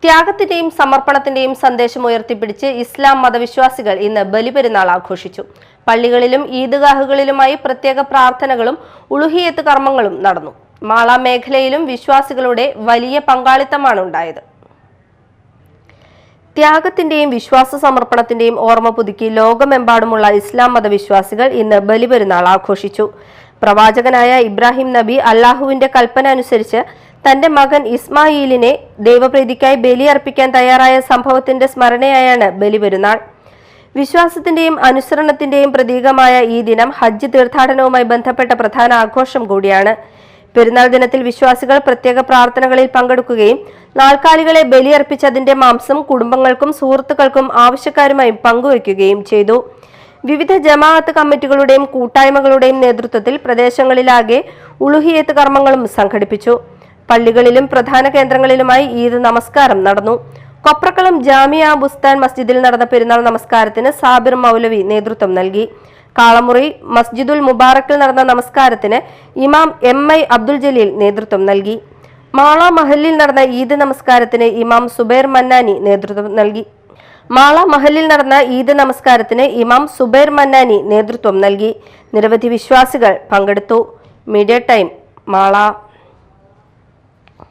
ത്യാഗത്തിന്റെയും സമർപ്പണത്തിന്റെയും സന്ദേശം ഉയർത്തിപ്പിടിച്ച് ഇസ്ലാം മതവിശ്വാസികൾ ഇന്ന് ബലിപെരുന്നാൾ ആഘോഷിച്ചു. പള്ളികളിലും ഈദ്ഗാഹുകളിലുമായി പ്രത്യേക പ്രാർത്ഥനകളും ഉളുഹിയത്ത് കർമ്മങ്ങളും നടന്നു. മാള മേഖലയിലും വിശ്വാസികളുടെ വലിയ പങ്കാളിത്തമാണ് ഉണ്ടായത്. ത്യാഗത്തിന്റെയും വിശ്വാസ സമർപ്പണത്തിന്റെയും ഓർമ്മ പുതുക്കി ലോകമെമ്പാടുമുള്ള ഇസ്ലാം മതവിശ്വാസികൾ ഇന്ന് ബലിപെരുന്നാൾ ആഘോഷിച്ചു. പ്രവാചകനായ ഇബ്രാഹിം നബി അല്ലാഹുവിന്റെ കൽപ്പന അനുസരിച്ച് തന്റെ മകൻ ഇസ്മായിലിനെ ദൈവപ്രീതിക്കായി ബലിയർപ്പിക്കാൻ തയ്യാറായ സംഭവത്തിന്റെ സ്മരണയായാണ് ബലിപെരുന്നാൾ. വിശ്വാസത്തിന്റെയും അനുസരണത്തിന്റെയും പ്രതീകമായ ഈ ദിനം ഹജ്ജ് തീർത്ഥാടനവുമായി ബന്ധപ്പെട്ട പ്രധാന ആഘോഷം കൂടിയാണ്. പെരുന്നാൾ ദിനത്തിൽ വിശ്വാസികൾ പ്രത്യേക പ്രാർത്ഥനകളിൽ പങ്കെടുക്കുകയും നാൽക്കാലികളെ ബലിയർപ്പിച്ചതിന്റെ മാംസം കുടുംബങ്ങൾക്കും സുഹൃത്തുക്കൾക്കും ആവശ്യക്കാരുമായും പങ്കുവയ്ക്കുകയും ചെയ്തു. വിവിധ ജമാഅത്ത് കമ്മിറ്റികളുടെയും കൂട്ടായ്മകളുടെയും നേതൃത്വത്തിൽ പ്രദേശങ്ങളിലാകെ ഉളുഹിയത്ത് കർമ്മങ്ങളും സംഘടിപ്പിച്ചു. പള്ളികളിലും പ്രധാന കേന്ദ്രങ്ങളിലുമായി ഈദ് നമസ്കാരം നടന്നു. കൊപ്രക്കളം ജാമിയ ബുസ്താൻ മസ്ജിദിൽ നടന്ന പെരുന്നാൾ നമസ്കാരത്തിന് സാബിർ മൗലവി നേതൃത്വം നൽകി. കാളമുറി മസ്ജിദുൽ മുബാറക്കിൽ നടന്ന നമസ്കാരത്തിന് ഇമാം MI അബ്ദുൽ ജലീൽ നേതൃത്വം നൽകി. മാള മഹല്ലിൽ നടന്ന ഈദ് നമസ്കാരത്തിന് ഇമാം സുബൈർ മന്നാനി നേതൃത്വം നൽകി. നിരവധി വിശ്വാസികൾ പങ്കെടുത്തു. Media time, Mala.